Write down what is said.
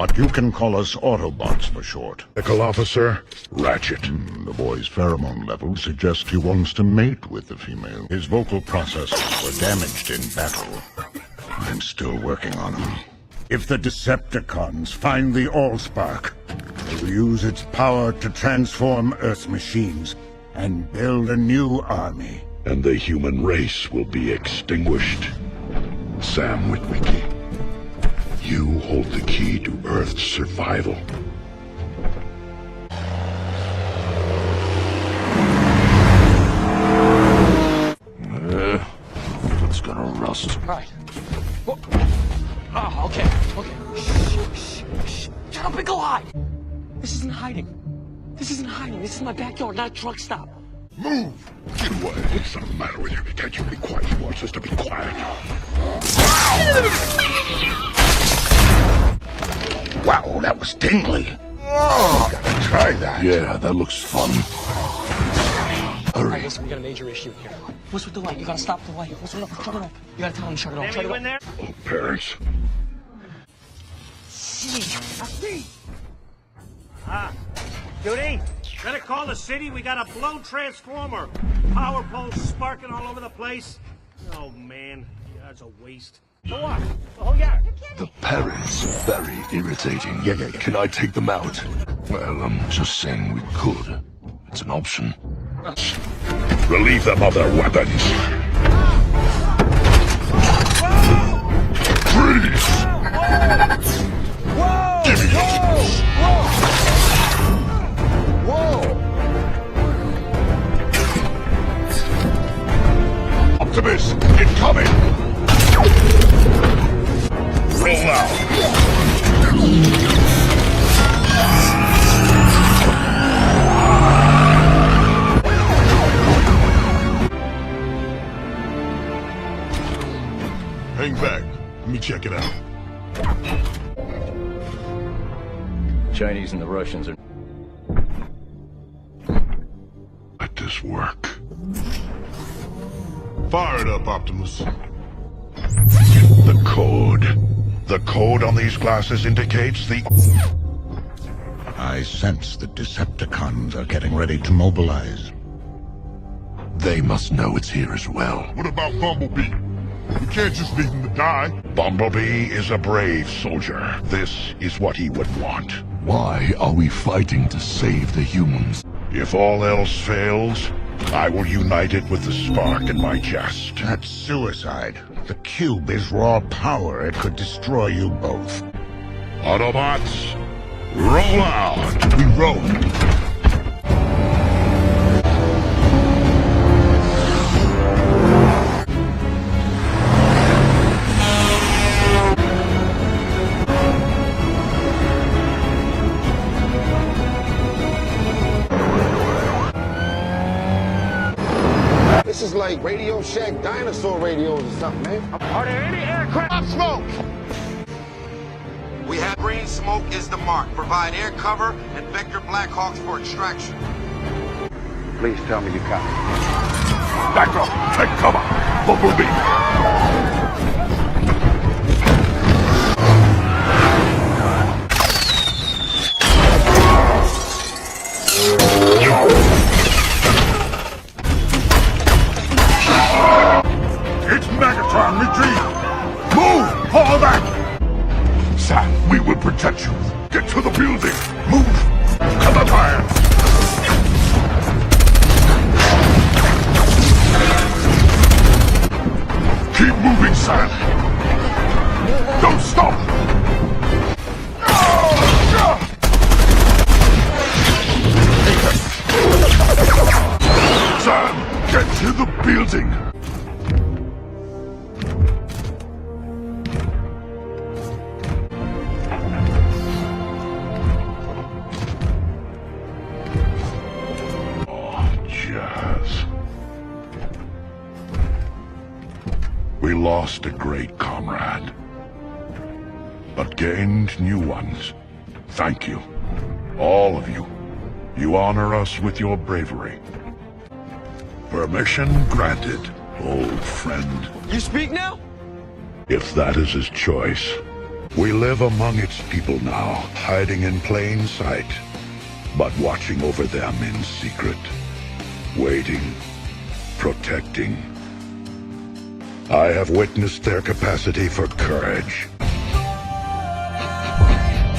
but you can call us Autobots for short. Medical officer, Ratchet. The boy's pheromone levels suggest he wants to mate with the female. His vocal processes were damaged in battle. I'm still working on him. If the Decepticons find the Allspark, they will use its power to transform Earth's machines and build a new army. And the human race will be extinguished. Sam Witwicky, you hold the key to Earth's survival. It's gonna rust. Right. Whoa. Oh, okay. Shh. Shut up and go hide. This isn't hiding. This is my backyard, not a truck stop. Move! Get away. What's the matter with you? Can't you be quiet? He wants us to be quiet. Wow, that was tingly. Oh, gotta try that. Yeah, that looks fun. All right, Hurry. listen, we got a major issue here. What's with the light? You gotta stop the light. What's it up? Shut it off. You gotta tell him to shut it off. Shut it off. Oh, parents. Judy, better call the city. We got a blown transformer. Power poles sparking all over the place. Oh, man. Yeah, that's a waste. So what? Oh, yeah. The parents are very irritating. Yeah. Can I take them out? Well, I'm just saying we could. It's an option. Relieve them of their weapons. Freeze! Give me it! Optimus, incoming! Roll out! Hang back. Let me check it out. Chinese and the Russians are... Let this work. Fire it up, Optimus. The code. The code on these glasses indicates the... I sense the Decepticons are getting ready to mobilize. They must know it's here as well. What about Bumblebee? We can't just leave him to die. Bumblebee is a brave soldier. This is what he would want. Why are we fighting to save the humans? If all else fails, I will unite it with the spark in my chest. That's suicide. The cube is raw power. It could destroy you both. Autobots, roll out! We roll. This is like Radio Shack dinosaur radios or something, man. Are there any aircraft? Smoke! We have green smoke is the mark. Provide air cover and vector Blackhawks for extraction. Please tell me you copy. Back up! Take cover! Bumblebee! It's Megatron, retreat! Move! Fall back! Sam, we will protect you. Get to the building! Move! Cover fire! Keep moving, Sam! Don't stop! Sam, get to the building! We lost a great comrade, but gained new ones. Thank you, all of you. You honor us with your bravery. Permission granted, old friend. You speak now? If that is his choice, We live among its people now, hiding in plain sight, but watching over them in secret, waiting, protecting. I have witnessed their capacity for courage,